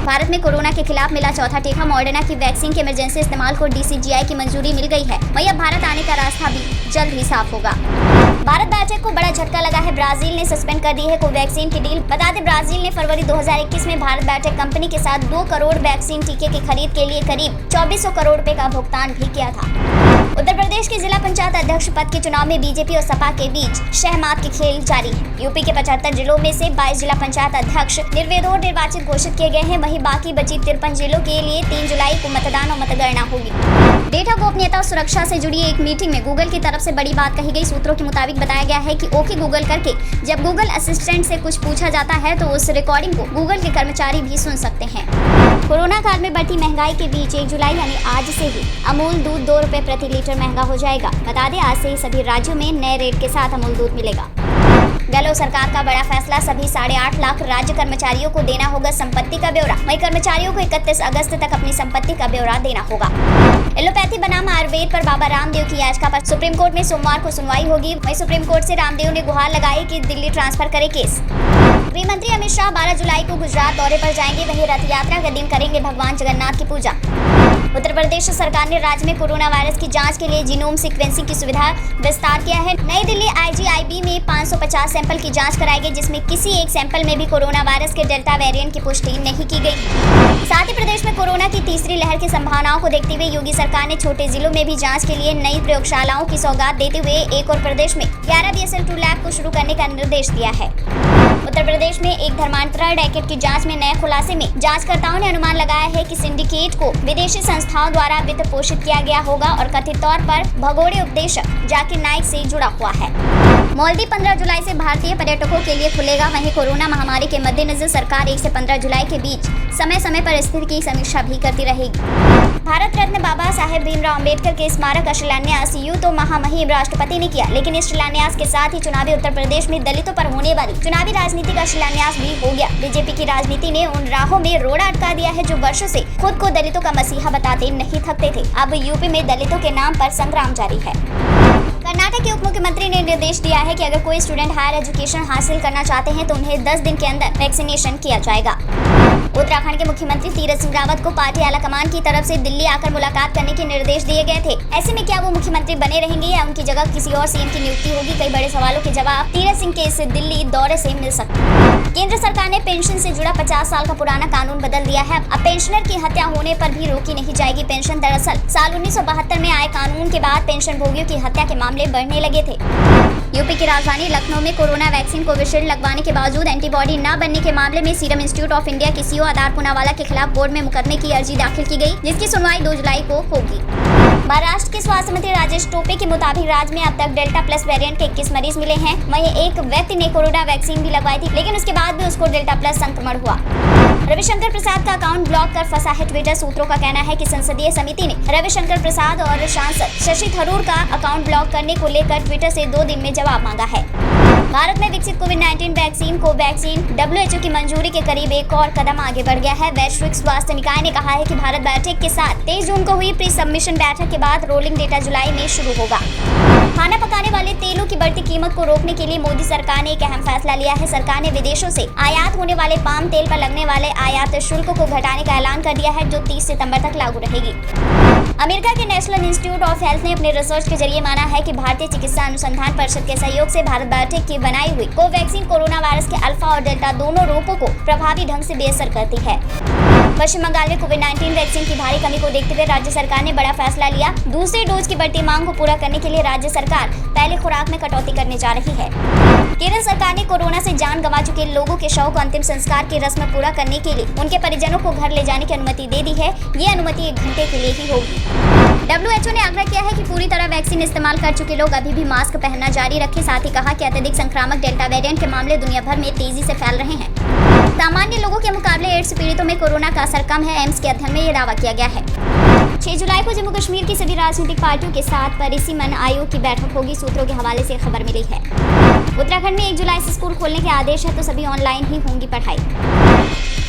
भारत में कोरोना के खिलाफ मिला चौथा टीका। मॉडर्ना की वैक्सीन के इमरजेंसी इस्तेमाल को DCGI की मंजूरी मिल गई है। वहीं अब भारत आने का रास्ता भी जल्द ही साफ होगा। भारत बायोटेक को बड़ा झटका लगा है। ब्राजील ने सस्पेंड कर दी है कोवैक्सीन की डील। बता दें, ब्राजील ने फरवरी 2021 में भारत बायोटेक कंपनी के साथ 2 करोड़ वैक्सीन टीके की खरीद के लिए करीब 2400 करोड़ रुपए का भुगतान भी किया था। उत्तर प्रदेश के जिला पंचायत अध्यक्ष पद के चुनाव में बीजेपी और सपा के बीच शहमात की खेल जारी है। यूपी के 75 जिलों में से 22 जिला पंचायत अध्यक्ष निर्विरोध निर्वाचित घोषित किए गए हैं। वहीं बाकी बची 53 जिलों के लिए 3 जुलाई को मतदान और मतगणना होगी। डेटा गोपनीयता और सुरक्षा से जुड़ी एक मीटिंग में गूगल की तरफ से बड़ी बात कही गई। सूत्रों के मुताबिक बताया गया है कि ओके गूगल करके जब गूगल असिस्टेंट से कुछ पूछा जाता है तो उस रिकॉर्डिंग को गूगल के कर्मचारी भी सुन सकते हैं। कोरोना काल में बढ़ती महंगाई के बीच 1 जुलाई यानी आज से ही अमूल दूध 2 रुपए प्रति लीटर महंगा हो जाएगा। बता दें, आज से ही सभी राज्यों में नए रेट के साथ अमूल दूध मिलेगा। गहलोत सरकार का बड़ा फैसला, सभी 8.5 लाख राज्य कर्मचारियों को देना होगा संपत्ति का ब्यौरा। वहीं कर्मचारियों को 31 अगस्त तक अपनी संपत्ति का ब्यौरा देना होगा। एलोपैथी बनाम आयुर्वेद पर बाबा रामदेव की याचिका पर सुप्रीम कोर्ट में सोमवार को सुनवाई होगी। वहीं सुप्रीम कोर्ट से रामदेव ने गुहार लगाई कि दिल्ली ट्रांसफर करे केस। गृह मंत्री अमित शाह 12 जुलाई को गुजरात दौरे पर जाएंगे। वहीं रथ यात्रा के दिन करेंगे भगवान जगन्नाथ की पूजा। उत्तर प्रदेश सरकार ने राज्य में कोरोना वायरस की जांच के लिए जीनोम सीक्वेंसिंग की सुविधा विस्तार किया है। नई दिल्ली IGIB में 550 सैंपल की जांच कराई गई, जिसमें किसी एक सैंपल में भी कोरोना वायरस के डेल्टा वेरिएंट की पुष्टि नहीं की गई। साथ ही प्रदेश में कोरोना की तीसरी लहर की संभावनाओं को देखते हुए योगी सरकार ने छोटे जिलों में भी जांच के लिए नई प्रयोगशालाओं की सौगात देते हुए एक और प्रदेश में 11 BSL-2 लैब को शुरू करने का निर्देश दिया है। उत्तर प्रदेश में एक धर्मांतरण रैकेट की जांच में नए खुलासे में जांचकर्ताओं ने अनुमान लगाया है कि सिंडिकेट को विदेशी संस्थाओं द्वारा वित्त पोषित किया गया होगा और कथित तौर पर भगोड़े उपदेशक जाकिर नाइक से जुड़ा हुआ है। मालदीव 15 जुलाई से भारतीय पर्यटकों के लिए खुलेगा। वहीं कोरोना महामारी के मद्देनजर सरकार 1 से 15 जुलाई के बीच समय समय पर स्थिति की समीक्षा भी करती रहेगी। भारत रत्न बाबा साहेब भीमराव अम्बेडकर के स्मारक का शिलान्यास यूं तो महामहिम राष्ट्रपति ने किया, लेकिन इस शिलान्यास के साथ ही चुनावी उत्तर प्रदेश में दलितों पर होने वाली चुनावी राजनीति का शिलान्यास भी हो गया। बीजेपी की राजनीति ने उन राहों में रोड़ा अटका दिया है जो वर्षों से खुद को दलितों का मसीहा बताते नहीं थकते थे। अब यूपी में दलितों के नाम पर संग्राम जारी है। कर्नाटक के उप मुख्यमंत्री ने निर्देश दिया है कि अगर कोई स्टूडेंट हायर एजुकेशन हासिल करना चाहते हैं तो उन्हें 10 दिन के अंदर वैक्सीनेशन किया जाएगा। उत्तराखंड के मुख्यमंत्री तीरथ सिंह रावत को पार्टी आलाकमान की तरफ से दिल्ली आकर मुलाकात करने के निर्देश दिए गए थे। ऐसे में क्या वो मुख्यमंत्री बने रहेंगे या उनकी जगह किसी और CM की नियुक्ति होगी? कई बड़े सवालों के जवाब तीरथ सिंह के इस दिल्ली दौरे से मिल सकते हैं। केंद्र सरकार ने पेंशन से जुड़ा 50 साल का पुराना कानून बदल दिया है। अब पेंशनर की हत्या होने पर भी रोकी नहीं जाएगी पेंशन। दरअसल साल 1972 में आए कानून के बाद पेंशन भोगियों की हत्या के मामले बढ़ने लगे थे। यूपी की राजधानी लखनऊ में कोरोना वैक्सीन कोविशील्ड लगवाने के बावजूद एंटीबॉडी न बनने के मामले में सीरम इंस्टीट्यूट ऑफ इंडिया के CEO आधार पूनावाला के खिलाफ कोर्ट में मुकदमे की अर्जी दाखिल की गई, जिसकी सुनवाई 2 जुलाई को होगी। महाराष्ट्र के स्वास्थ्य मंत्री राजेश टोपे के मुताबिक राज्य में अब तक डेल्टा प्लस वेरिएंट के 21 मरीज मिले हैं। वहीं एक व्यक्ति ने कोरोना वैक्सीन भी लगवाई थी, लेकिन उसके बाद भी उसको डेल्टा प्लस संक्रमण हुआ। रविशंकर प्रसाद का अकाउंट ब्लॉक कर फंसा है ट्विटर। सूत्रों का कहना है कि संसदीय समिति ने रविशंकर प्रसाद और सांसद शशि थरूर का अकाउंट ब्लॉक करने को लेकर ट्विटर से 2 दिन में जवाब मांगा है। भारत में विकसित कोविड-19 वैक्सीन कोवैक्सीन WHO की मंजूरी के करीब एक और कदम आगे बढ़ गया है। वैश्विक स्वास्थ्य निकाय ने कहा है कि भारत बायोटेक के साथ 23 जून को हुई प्री सबमिशन बैठक के बाद रोलिंग डेटा जुलाई में शुरू होगा। खाना पकाने वाले तेलों की बढ़ती कीमत को रोकने के लिए मोदी सरकार ने एक अहम फैसला लिया है। सरकार ने विदेशों से आयात होने वाले पाम तेल पर लगने वाले आयात शुल्क को घटाने का ऐलान कर दिया है, जो 30 सितंबर तक लागू रहेगी। अमेरिका के नेशनल इंस्टीट्यूट ऑफ हेल्थ ने अपने रिसर्च के जरिए माना है कि भारतीय चिकित्सा अनुसंधान परिषद के सहयोग से भारत बायोटेक की बनाई हुई कोवैक्सीन कोरोना वायरस के अल्फा और डेल्टा दोनों रूपों को प्रभावी ढंग से बेअसर करती है। पश्चिम बंगाल में कोविड-19 वैक्सीन की भारी कमी को देखते हुए राज्य सरकार ने बड़ा फैसला लिया। दूसरे डोज की बढ़ती मांग को पूरा करने के लिए राज्य सरकार पहले खुराक में कटौती करने जा रही है। केरल सरकार ने कोरोना से जान गंवा चुके लोगों के शव को अंतिम संस्कार की रस्म पूरा करने के लिए उनके परिजनों को घर ले जाने की अनुमति दे दी है। ये अनुमति 1 घंटे के लिए ही होगी। WHO ने आग्रह किया है कि पूरी तरह वैक्सीन इस्तेमाल कर चुके लोग अभी भी मास्क पहनना जारी रखें। साथ ही कहा कि अत्यधिक संक्रामक डेल्टा वेरिएंट के मामले दुनिया भर में तेजी से फैल रहे हैं। सामान्य लोगों के मुकाबले एड्स पीड़ितों में कोरोना का असर कम है। एम्स के अध्ययन में ये दावा किया गया है। 6 जुलाई को जम्मू कश्मीर की सभी राजनीतिक पार्टियों के साथ परिसीमन आयोग की बैठक होगी। सूत्रों के हवाले से खबर मिली है। उत्तराखंड में 1 जुलाई से स्कूल खोलने के आदेश है, तो सभी ऑनलाइन ही होंगी पढ़ाई।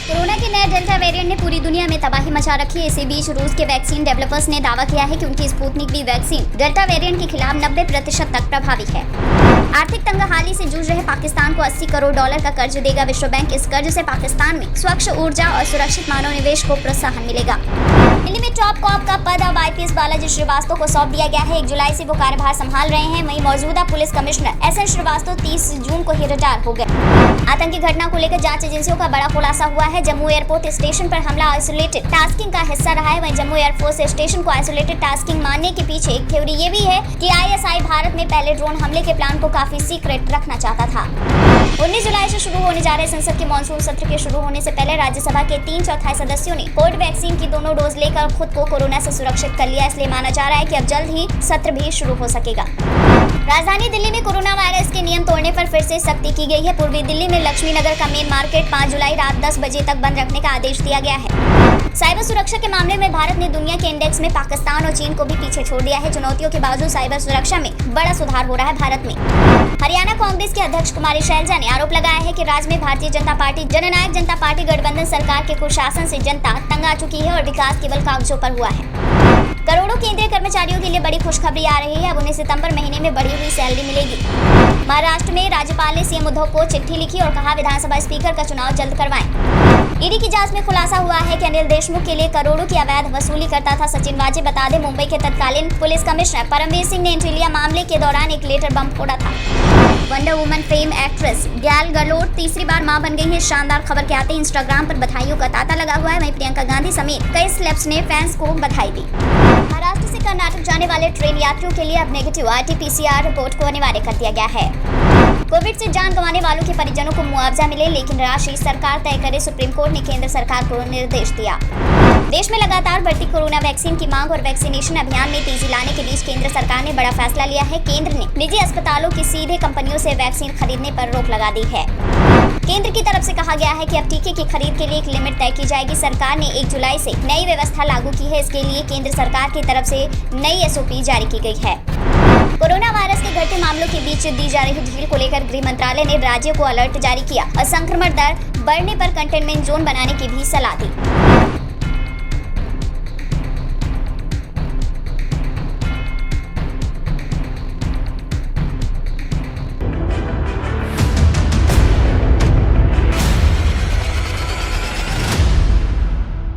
कोरोना के नया डेल्टा वेरिएंट ने पूरी दुनिया में तबाही मचा रखी है। इसी बीच रूस के वैक्सीन डेवलपर्स ने दावा किया है कि उनकी Sputnik V vaccine delta variant के खिलाफ 90% तक प्रभावी है। आर्थिक तंगहाली से जूझ रहे पाकिस्तान को $80 करोड़ का कर्ज देगा विश्व बैंक। इस कर्ज से पाकिस्तान में स्वच्छ ऊर्जा और सुरक्षित मानव निवेश को प्रोत्साहन मिलेगा। दिल्ली में टॉप कॉप का पद अब IPS बालाजी श्रीवास्तव को सौंप दिया गया है। 1 जुलाई से वो कार्यभार संभाल रहे हैं। वहीं मौजूदा पुलिस कमिश्नर SN श्रीवास्तव 30 जून को ही रिटायर हो गए। आतंकी घटना को लेकर जांच एजेंसियों का बड़ा खुलासा हुआ है। जम्मू एयरपोर्ट स्टेशन पर हमला आइसोलेटेड टास्किंग का हिस्सा रहा है। वहीं जम्मू एयरफोर्स स्टेशन को आइसोलेटेड टास्किंग मानने के पीछे एक थ्योरी ये भी है कि ISI भारत में पहले ड्रोन हमले के प्लान को काफी सीक्रेट रखना चाहता था। 19 जुलाई से शुरू होने जा रहे संसद के मानसून सत्र के शुरू होने से पहले राज्यसभा के 3/4 सदस्यों ने कोविड वैक्सीन की दोनों डोज लेकर खुद को कोरोना से सुरक्षित कर लिया। इसलिए माना जा रहा है कि अब जल्द ही सत्र भी शुरू हो सकेगा। राजधानी दिल्ली में कोरोना वायरस के नियम तोड़ने पर फिर से सख्ती की गई है। पूर्वी दिल्ली में लक्ष्मी नगर का मेन मार्केट 5 जुलाई रात 10 बजे तक बंद रखने का आदेश दिया गया है। साइबर सुरक्षा के मामले में भारत ने दुनिया के इंडेक्स में पाकिस्तान और चीन को भी पीछे छोड़ दिया है। चुनौतियों के बावजूद साइबर सुरक्षा में बड़ा सुधार हो रहा है भारत में। हरियाणा कांग्रेस के अध्यक्ष कुमारी शैलजा ने आरोप लगाया है कि राज्य में भारतीय जनता पार्टी जननायक जनता पार्टी गठबंधन सरकार के कुशासन से जनता तंग आ चुकी है और विकास केवल कागजों पर हुआ है। करोड़ों केंद्रीय कर्मचारियों के लिए बड़ी खुशखबरी आ रही है। अब उन्हें सितंबर महीने में बढ़ी हुई सैलरी मिलेगी। महाराष्ट्र में राज्यपाल ने CM उद्धव को चिट्ठी लिखी और कहा विधानसभा स्पीकर का चुनाव जल्द करवाएं। ईडी की जांच में खुलासा हुआ है कि अनिल देशमुख के लिए करोड़ों की अवैध वसूली करता था सचिन वाजे। बता दें मुंबई के तत्कालीन पुलिस कमिश्नर परमवीर सिंह ने एंट्री लिया मामले के दौरान एक लेटर बम फोड़ा था। वंडर वुमन फेम एक्ट्रेस गैल गलोट तीसरी बार मां बन गई है। शानदार खबर के आते इंस्टाग्राम पर बधाइयों का तांता लगा हुआ है। वहीं प्रियंका गांधी समेत कई सेलेब्स ने फैंस को बधाई दी। महाराष्ट्र से कर्नाटक जाने वाले ट्रेन यात्रियों के लिए अब नेगेटिव RT-PCR रिपोर्ट को अनिवार्य कर दिया गया है। कोविड से जान गंवाने वालों के परिजनों को मुआवजा मिले लेकिन राशि सरकार तय करे, सुप्रीम कोर्ट ने केंद्र सरकार को निर्देश दिया। देश में लगातार बढ़ती कोरोना वैक्सीन की मांग और वैक्सीनेशन अभियान में तेजी लाने के बीच केंद्र सरकार ने बड़ा फैसला लिया है। केंद्र ने निजी अस्पतालों की सीधे कंपनियों से वैक्सीन खरीदने पर रोक लगा दी है। केंद्र की तरफ से कहा गया है कि अब टीके की खरीद के लिए एक लिमिट तय की जाएगी। सरकार ने 1 जुलाई से नई व्यवस्था लागू की है। इसके लिए केंद्र सरकार की तरफ से नई SOP जारी की गई है। कोरोना वायरस के घटते मामलों के बीच दी जा रही ढील को लेकर गृह मंत्रालय ने राज्यों को अलर्ट जारी किया और संक्रमण दर बढ़ने पर कंटेनमेंट जोन बनाने की भी सलाह दी।